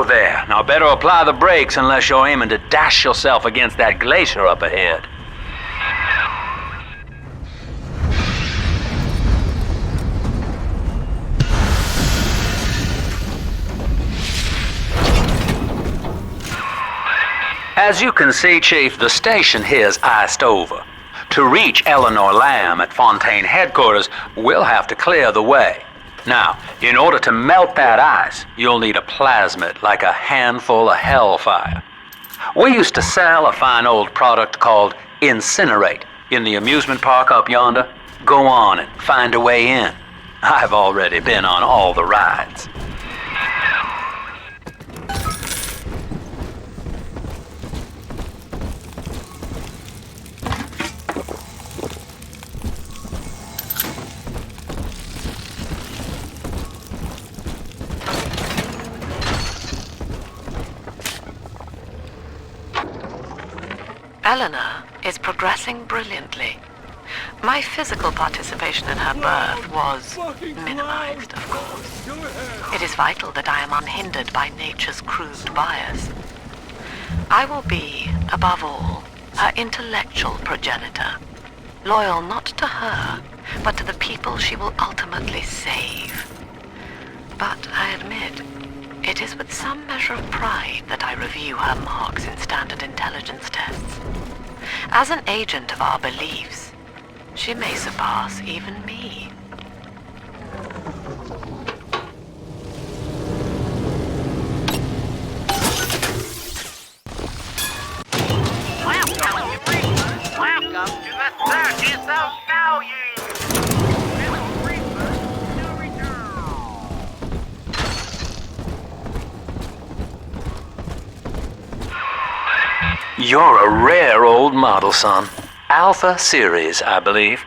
there. Now better apply the brakes unless you're aiming to dash yourself against that glacier up ahead. As you can see, Chief, the station here's iced over. To reach Eleanor Lamb at Fontaine headquarters, we'll have to clear the way. Now, in order to melt that ice, you'll need a plasmid, like a handful of hellfire. We used to sell a fine old product called Incinerate in the amusement park up yonder. Go on and find a way in. I've already been on all the rides. Eleanor is progressing brilliantly. My physical participation in her birth was minimized, of course. It is vital that I am unhindered by nature's crude bias. I will be, above all, her intellectual progenitor, loyal not to her, but to the people she will ultimately save. But I admit, it is with some measure of pride that I review her marks in standard intelligence tests. As an agent of our beliefs, she may surpass even me. Welcome to the circus of value! Little Reaper to return! You're a rare old model, son. Alpha series, I believe.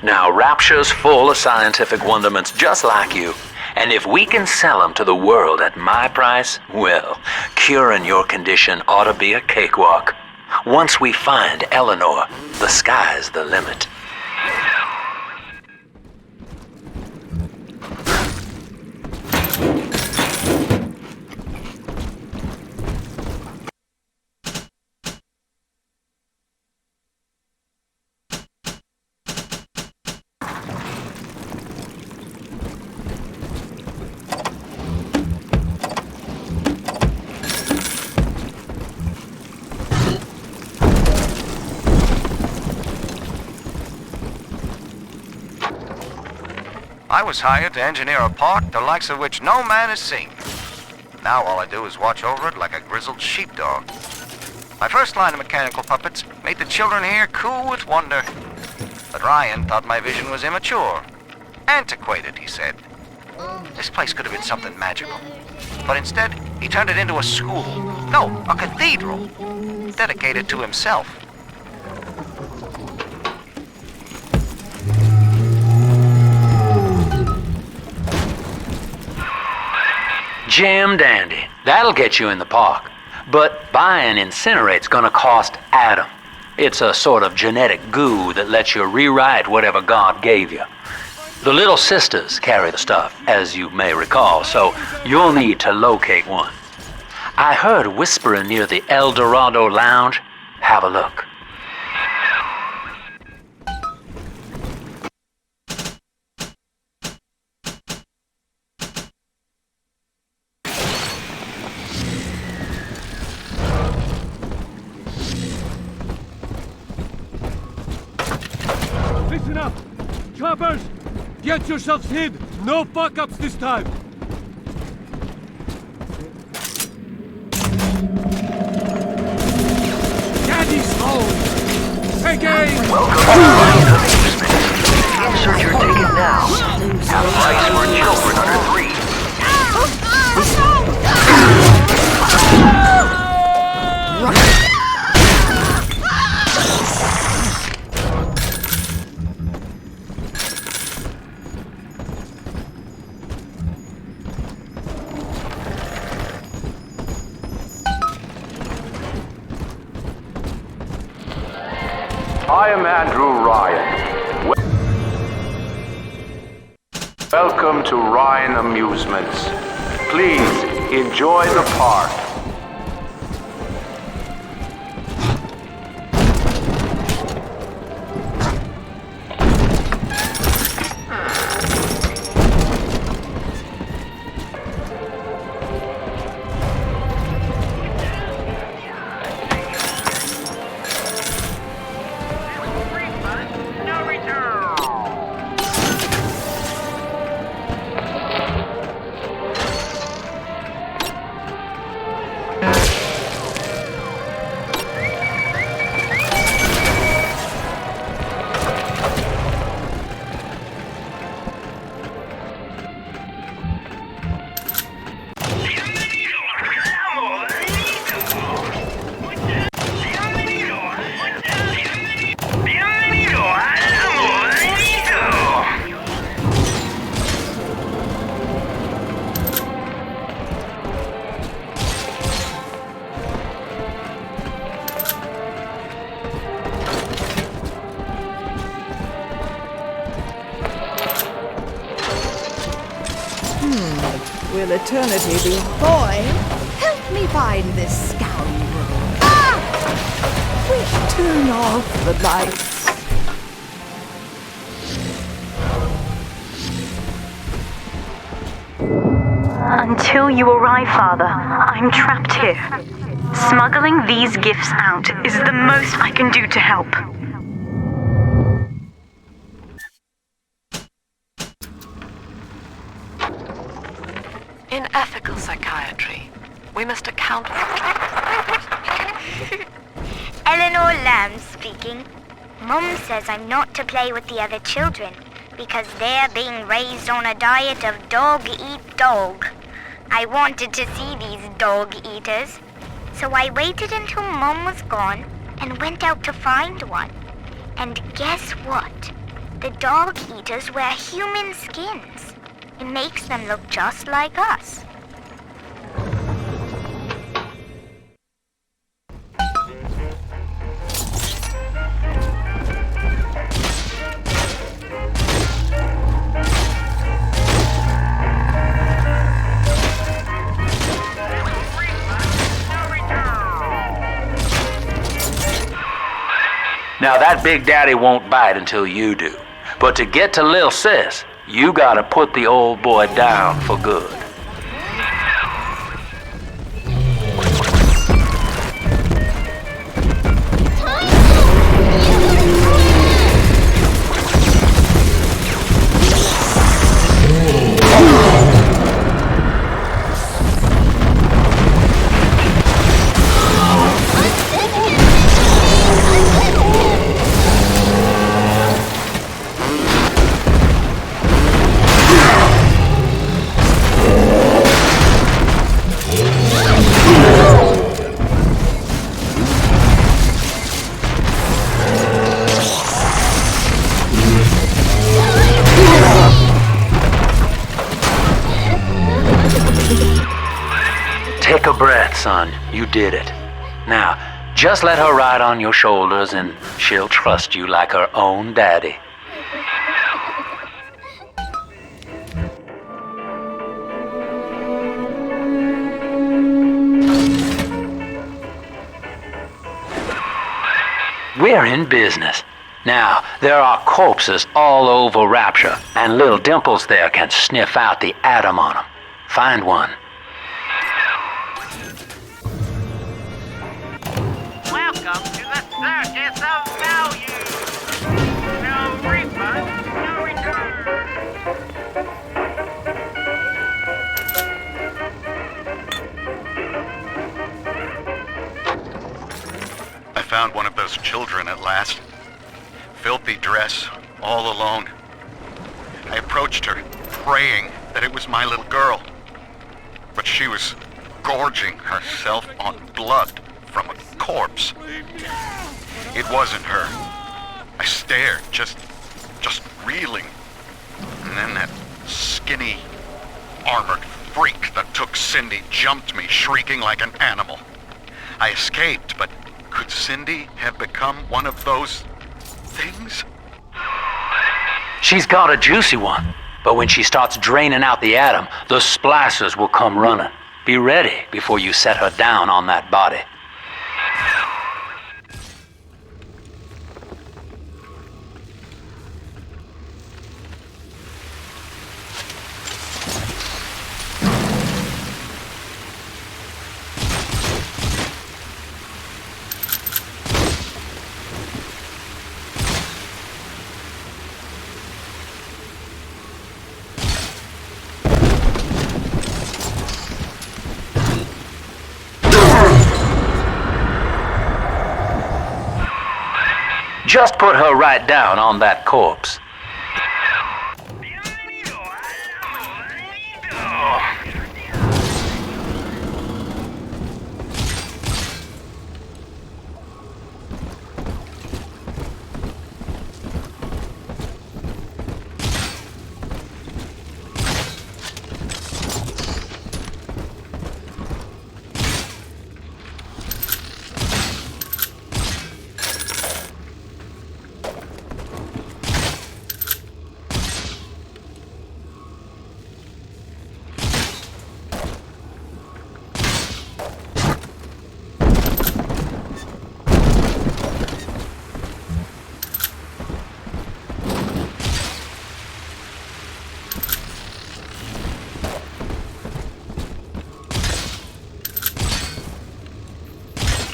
Now, Rapture's full of scientific wonderments just like you. And if we can sell them to the world at my price, well, curing your condition ought to be a cakewalk. Once we find Eleanor, the sky's the limit. I was hired to engineer a park the likes of which no man has seen. Now all I do is watch over it like a grizzled sheepdog. My first line of mechanical puppets made the children here coo with wonder. But Ryan thought my vision was immature. Antiquated, he said. This place could have been something magical. But instead, he turned it into a school. No, a cathedral. Dedicated to himself. Jam dandy. That'll get you in the park. But buying Incinerate's gonna cost Adam. It's a sort of genetic goo that lets you rewrite whatever God gave you. The little sisters carry the stuff, as you may recall, so you'll need to locate one. I heard whispering near the El Dorado Lounge. Have a look. Listen up! Choppers! Get yourselves hid! No fuck-ups this time! Daddy's home! Hey, gang! Welcome to the amusement. Insert your ticket now. Have price for children under 3. I am Andrew Ryan. Welcome to Ryan Amusements. Please Enjoy the park. Will eternity be void? Help me find this scoundrel. Ah! Quick, turn off the lights. Until you arrive, Father, I'm trapped here. Smuggling these gifts out is the most I can do to help. In ethical psychiatry, we must account for... Eleanor Lamb speaking. Mum says I'm not to play with the other children because they're being raised on a diet of dog-eat-dog. I wanted to see these dog-eaters, so I waited until Mum was gone and went out to find one. And guess what? The dog-eaters wear human skins. It makes them look just like us. Now that Big Daddy won't bite until you do. But to get to Lil Sis, you gotta put the old boy down for good. Take a breath, son. You did it. Now, just let her ride on your shoulders and she'll trust you like her own daddy. We're in business. Now, there are corpses all over Rapture, and little Dimples there can sniff out the atom on them. Find one. Welcome to the circus of value. No refund, no return. I found one of those children at last. Filthy dress, all alone. I approached her, praying that it was my little girl. But she was gorging herself on blood from a corpse. It wasn't her. I stared, just reeling. And then that skinny, armored freak that took Cindy jumped me, shrieking like an animal. I escaped, but could Cindy have become one of those things? She's got a juicy one, but when she starts draining out the atom, the splicers will come running. Be ready before you set her down on that body. Just put her right down on that corpse.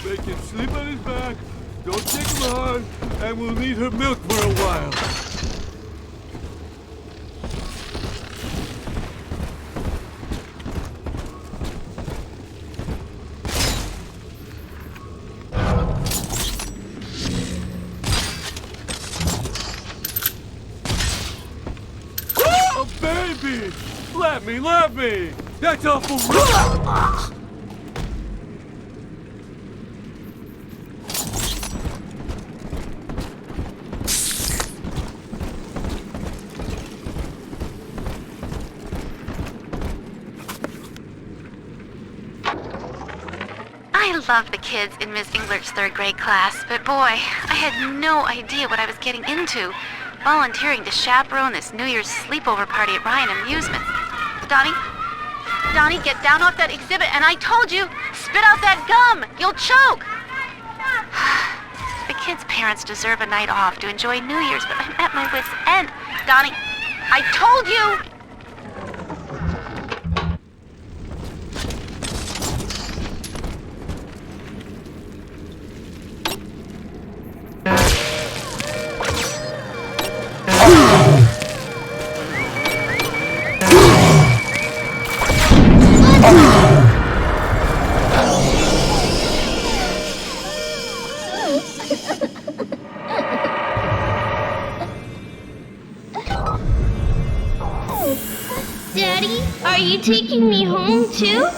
Make him sleep on his back, don't take him hard, and we'll need her milk for a while. A baby! Let me! That's awful rude! I love the kids in Miss Englert's third grade class, but boy, I had no idea what I was getting into. Volunteering to chaperone this New Year's sleepover party at Ryan Amusements. Donnie, get down off that exhibit, and I told you, spit out that gum! You'll choke! The kids' parents deserve a night off to enjoy New Year's, but I'm at my wit's end. Donnie, I told you! Daddy, are you taking me home too?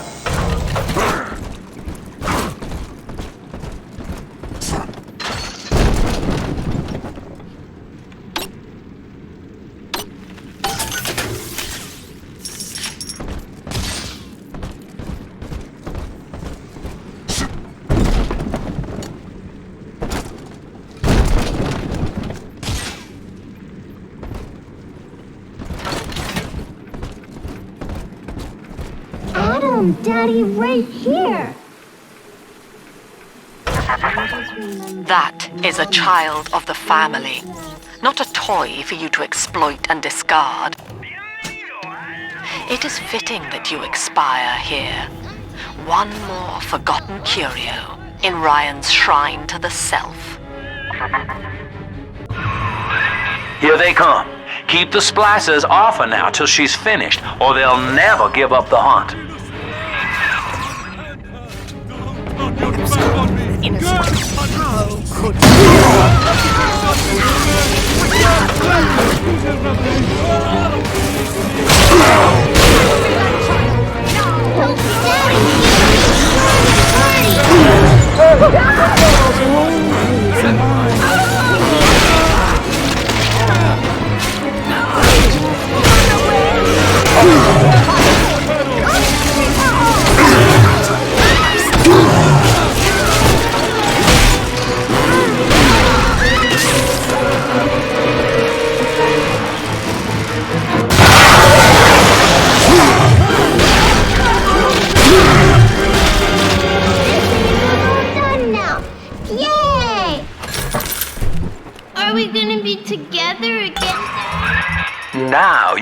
Daddy, right here! That is a child of the family, not a toy for you to exploit and discard. It is fitting that you expire here. One more forgotten curio in Ryan's shrine to the self. Here they come. Keep the splicers off her now till she's finished, or they'll never give up the hunt. How could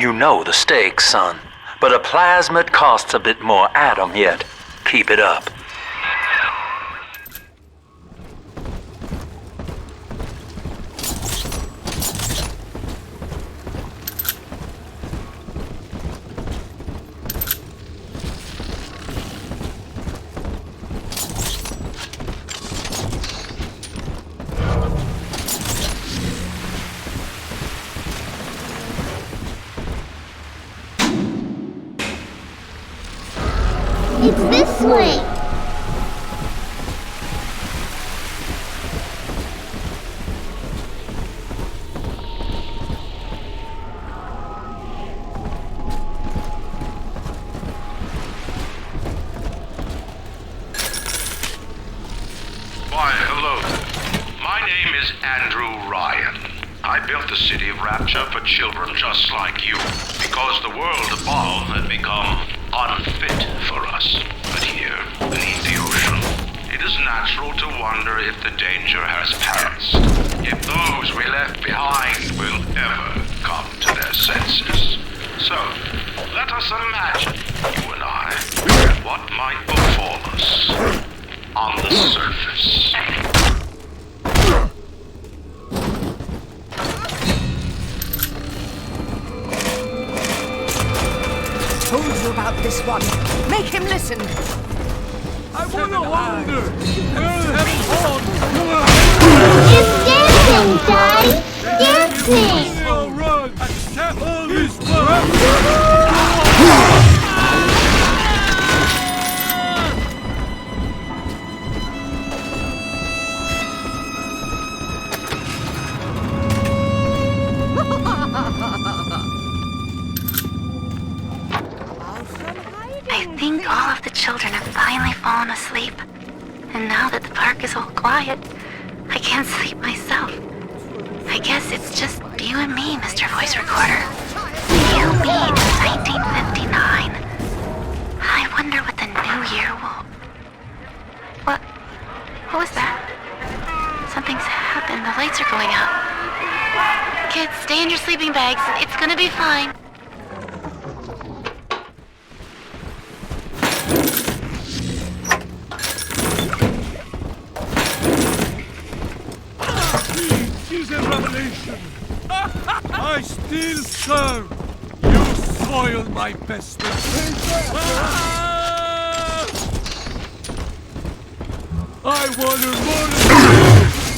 You know the stakes, son. But a plasmid costs a bit more atom yet. Keep it up. It's this way. Why, hello there. My name is Andrew Ryan. I built the city of Rapture for children just like you, because the world above had become unfit for us. But here, beneath the ocean, it is natural to wonder if the danger has passed. If those we left behind will ever come to their senses. So, let us imagine, you and I, what might befall us on the surface. Told you about this one. Make him listen. I want to wander. It's dancing, Daddy! Dancing! Oh, run! Accept all this love! I think all of the children have finally fallen asleep. And now that the park is all quiet, I can't sleep myself. I guess it's just you and me, Mr. Voice Recorder. You, me, in 1959. I wonder what the new year will... What was that? Something's happened. The lights are going out. Kids, stay in your sleeping bags. It's gonna be fine. Is a revelation. I still serve. You soiled my best I wanted more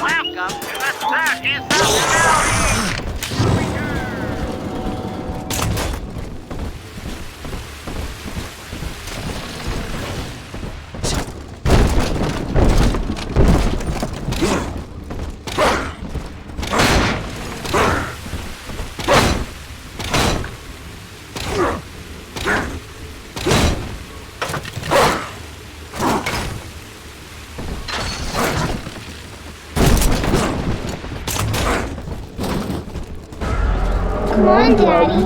Welcome to the circus of Come on, Daddy.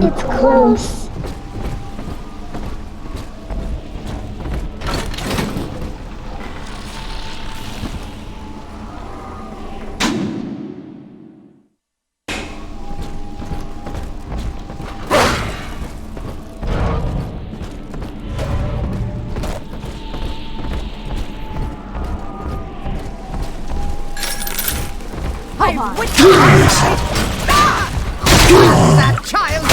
It's close. I witnessed that child!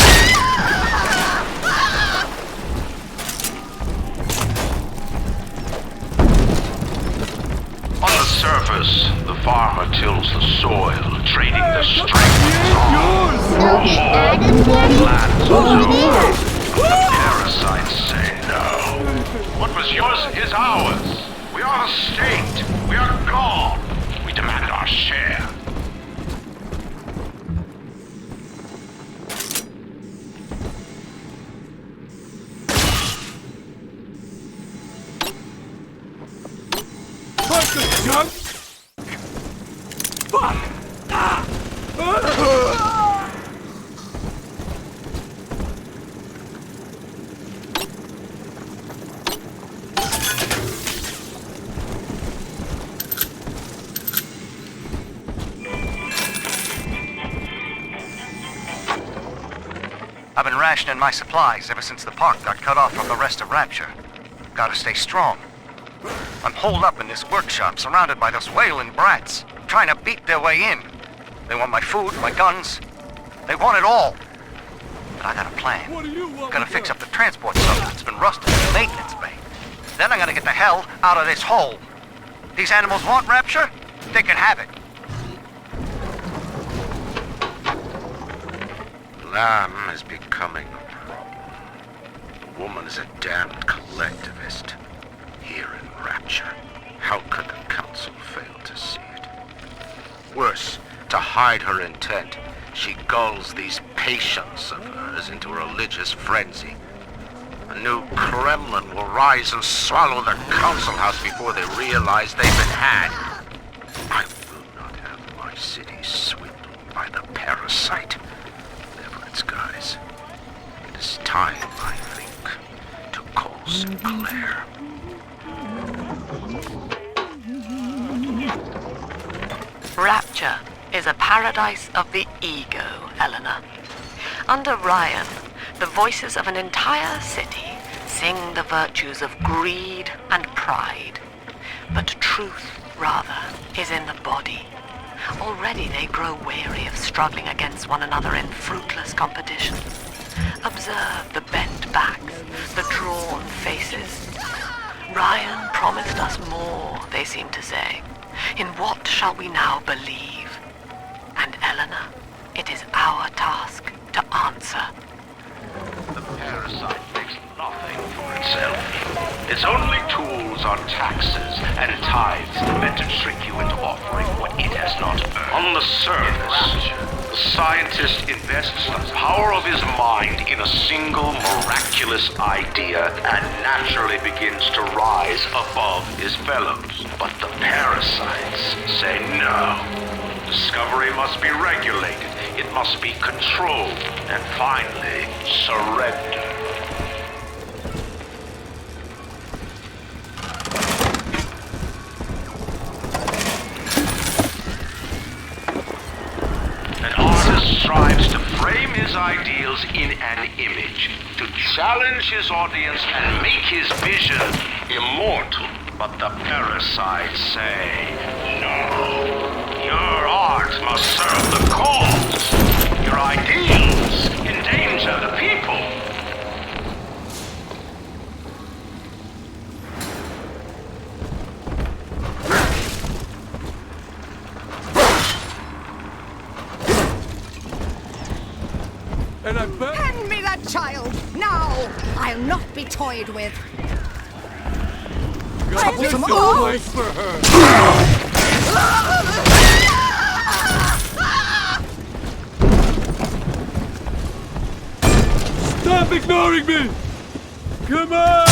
On the surface, the farmer tills the soil, trading the strength of No, the Adam, Daddy? lands Over absorbed. there. But the parasites say no. What was yours is ours. We are the state. We are God. We demand our share. bunch of junk. Fuck! rationing my supplies ever since the park got cut off from the rest of Rapture. Gotta stay strong. I'm holed up in this workshop, surrounded by those wailing brats, trying to beat their way in. They want my food, my guns. They want it all. But I got a plan. Gonna fix up the transport sub that's been rusted in the maintenance bay. Then I'm gonna get the hell out of this hole. These animals want Rapture? They can have it. Lamb is becoming a problem. The woman is a damned collectivist. Here in Rapture, how could the Council fail to see it? Worse, to hide her intent, she gulls these patients of hers into a religious frenzy. A new Kremlin will rise and swallow the Council House before they realize they've been had. I will not have my city swindled by the parasite. Never, guys. It is time, I think, to call Sinclair. Rapture is a paradise of the ego, Eleanor. Under Ryan, the voices of an entire city sing the virtues of greed and pride. But truth, rather, is in the body. Already they grow weary of struggling against one another in fruitless competition. Observe the bent backs, the drawn faces. Ryan promised us more, they seem to say. In what shall we now believe? And Eleanor, it is our task to answer. The parasite makes nothing for itself. Its only tools are taxes and tithes meant to trick you into offering what it has not earned. On the surface, the scientist invests the power of his mind in a single miraculous idea and naturally begins to rise above his fellows. But the parasites say no. Discovery must be regulated. It must be controlled. And finally, surrender. An artist strives to frame his ideals in an image, to challenge his audience and make his vision immortal. But the parasites say, no. Your art must serve the cause. Your ideals endanger the people. And I bet... Hand me that child, now! I'll not be toyed with. Troublesome place for her. Stop ignoring me! Come on!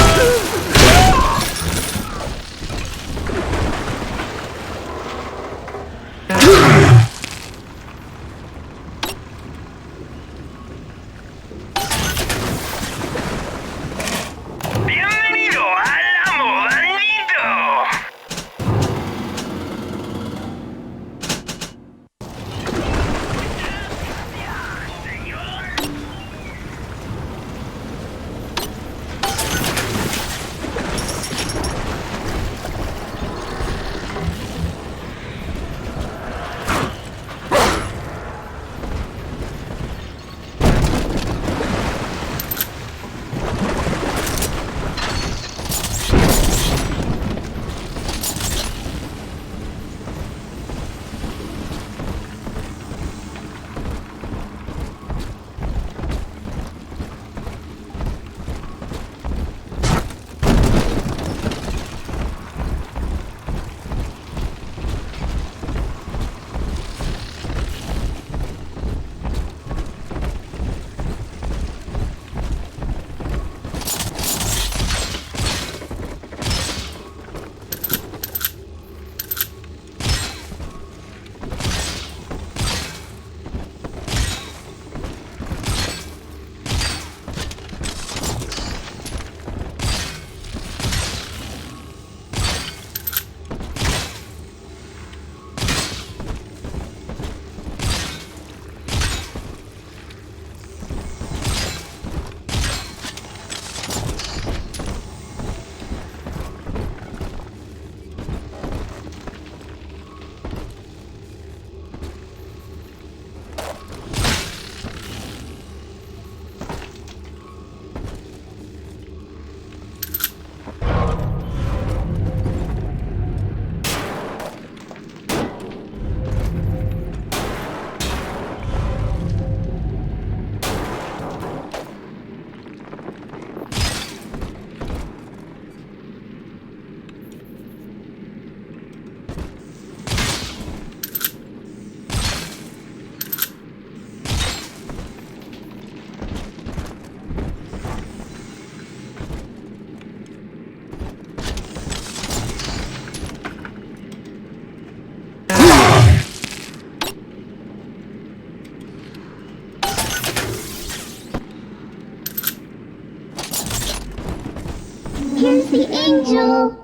Here's the angel.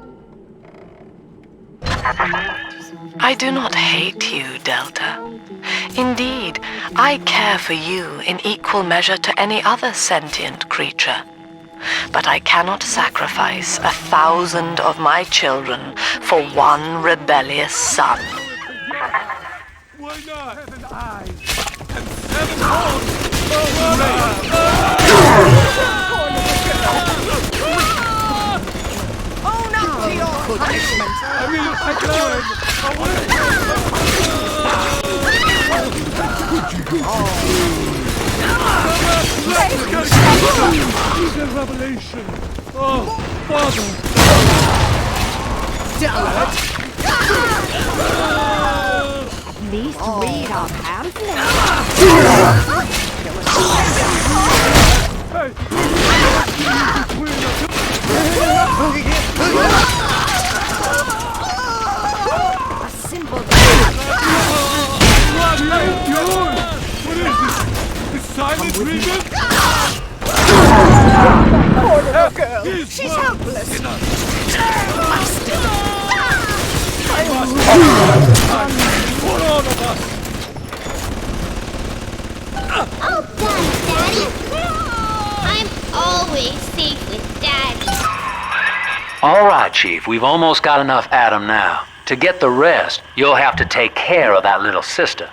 I do not hate you, Delta. Indeed, I care for you in equal measure to any other sentient creature. But I cannot sacrifice 1,000 of my children for one rebellious son. Why not? 7 eyes and 7 horns. Oh, no, to your punishment. I mean, I tried. He's a revelation. Oh, Father. Damn it. At least read our pamphlet. A simple What is this? The silent region? poor little girl. She's helpless. For all of us. All done, Daddy. I'm always safe with Daddy. All right, Chief, we've almost got enough Adam now. To get the rest, you'll have to take care of that little sister.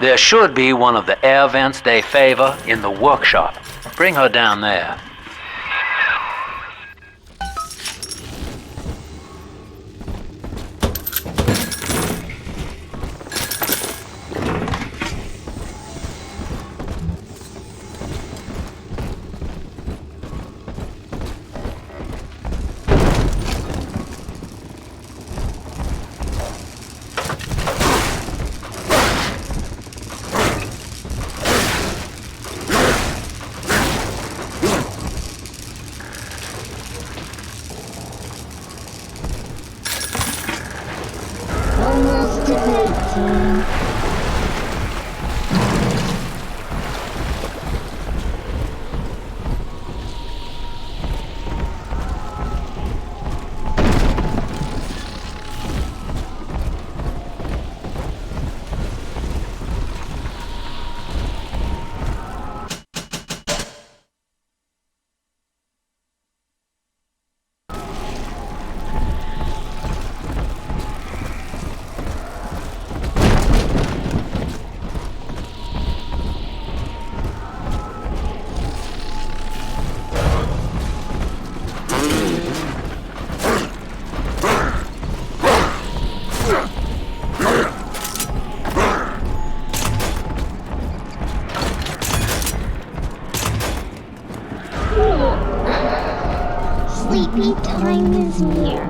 There should be one of the air vents they favor in the workshop. Bring her down there. Sleepy time is near.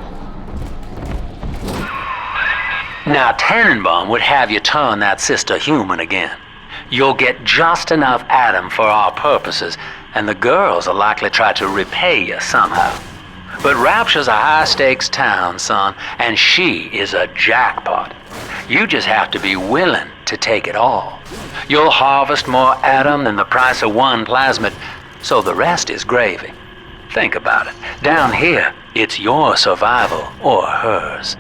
Now, Tannenbaum would have you turn that sister human again. You'll get just enough Adam for our purposes, and the girls will likely try to repay you somehow. But Rapture's a high-stakes town, son, and she is a jackpot. You just have to be willing to take it all. You'll harvest more Adam than the price of one plasmid, so the rest is gravy. Think about it. Down here, it's your survival or hers.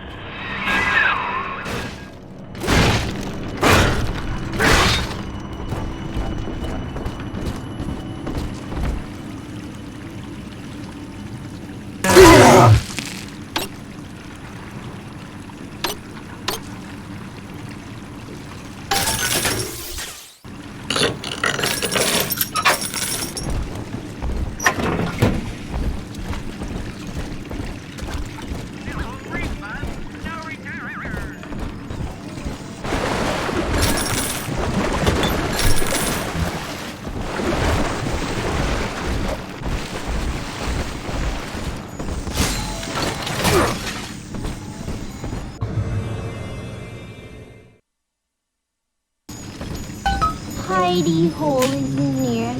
Hidey hole is near.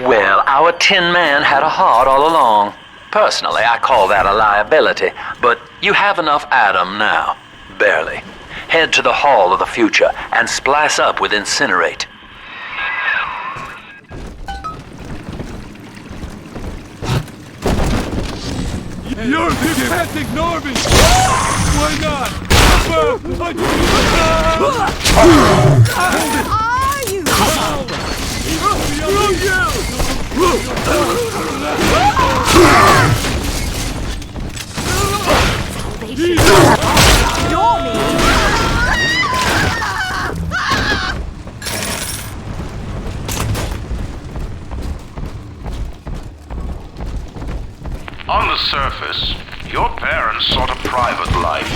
Well, our Tin Man had a heart all along. Personally, I call that a liability, but you have enough Adam now. Barely. Head to the Hall of the Future and splice up with Incinerate. You can't ignore me! Why not? Are you? Ignore me! 'On the surface, your parents sought a private life,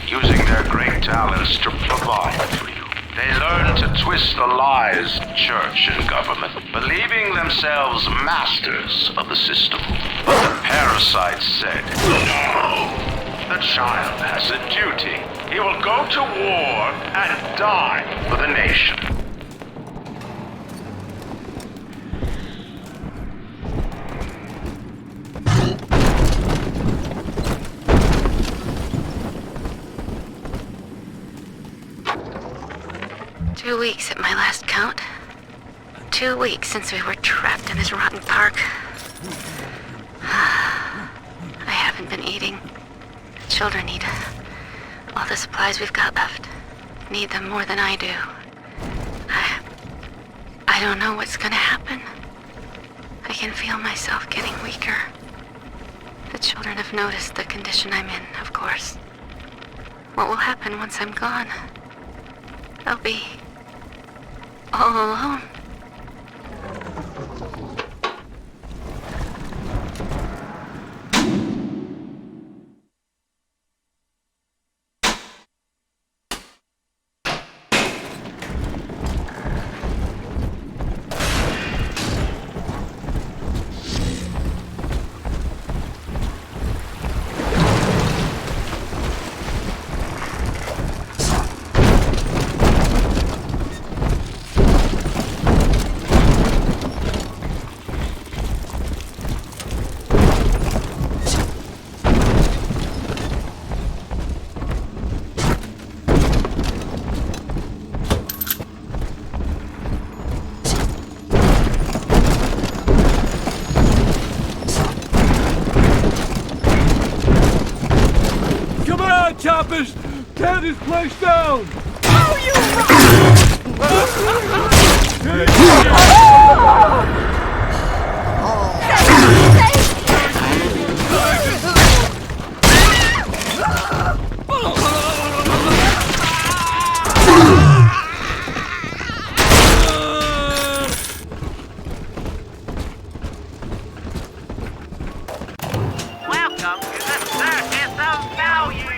using their great talents to provide for you. They learned to twist the lies of church and government, believing themselves masters of the system. But the parasites said, no! The child has a duty. He will go to war and die for the nation. Two weeks at my last count. 2 weeks since we were trapped in this rotten park. I haven't been eating. The children need all the supplies we've got left. Need them more than I do. I don't know what's gonna happen. I can feel myself getting weaker. The children have noticed the condition I'm in, of course. What will happen once I'm gone? I'll be all alone. Choppers! Tear this place down! Welcome to the circus of value!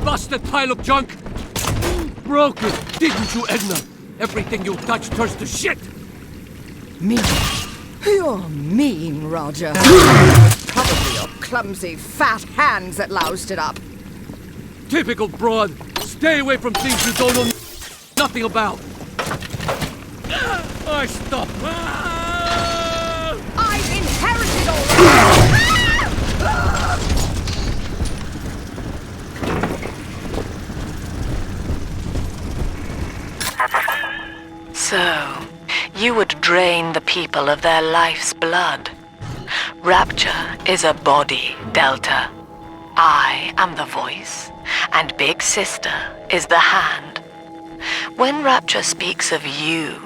Busted pile of junk! Broke it, didn't you, Edna? Everything you touch turns to shit! Mean? You're mean, Roger. Probably your clumsy, fat hands that loused it up. Typical broad. Stay away from things you don't know nothing about. I stop. I've inherited all of So, you would drain the people of their life's blood. Rapture is a body, Delta. I am the voice, and Big Sister is the hand. When Rapture speaks of you,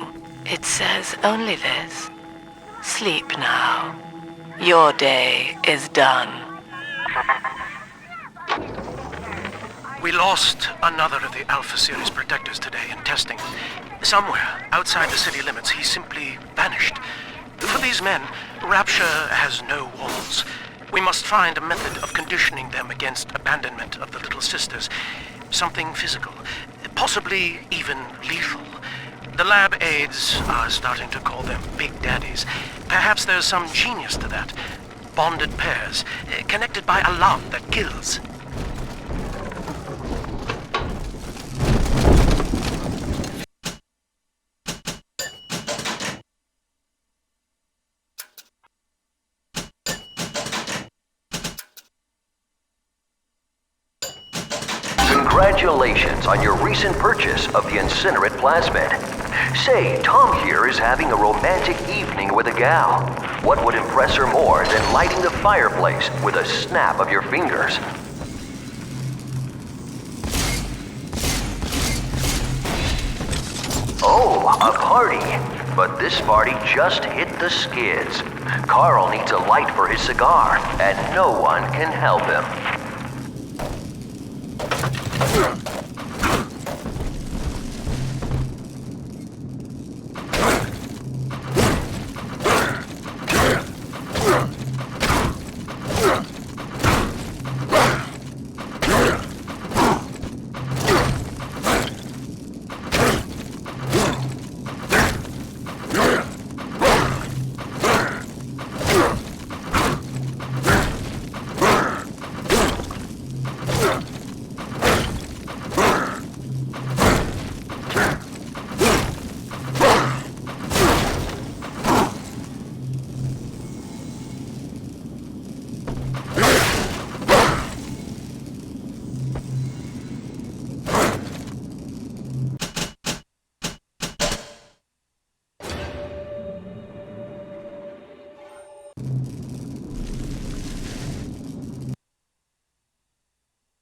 it says only this. Sleep now. Your day is done. We lost another of the Alpha Series protectors today in testing. Somewhere outside the city limits, he simply vanished. For these men, Rapture has no walls. We must find a method of conditioning them against abandonment of the Little Sisters. Something physical, possibly even lethal. The lab aides are starting to call them Big Daddies. Perhaps there's some genius to that. Bonded pairs, connected by a love that kills. Congratulations on your recent purchase of the Incinerate plasmid. Say, Tom here is having a romantic evening with a gal. What would impress her more than lighting the fireplace with a snap of your fingers? Oh, a party. But this party just hit the skids. Carl needs a light for his cigar, and no one can help him.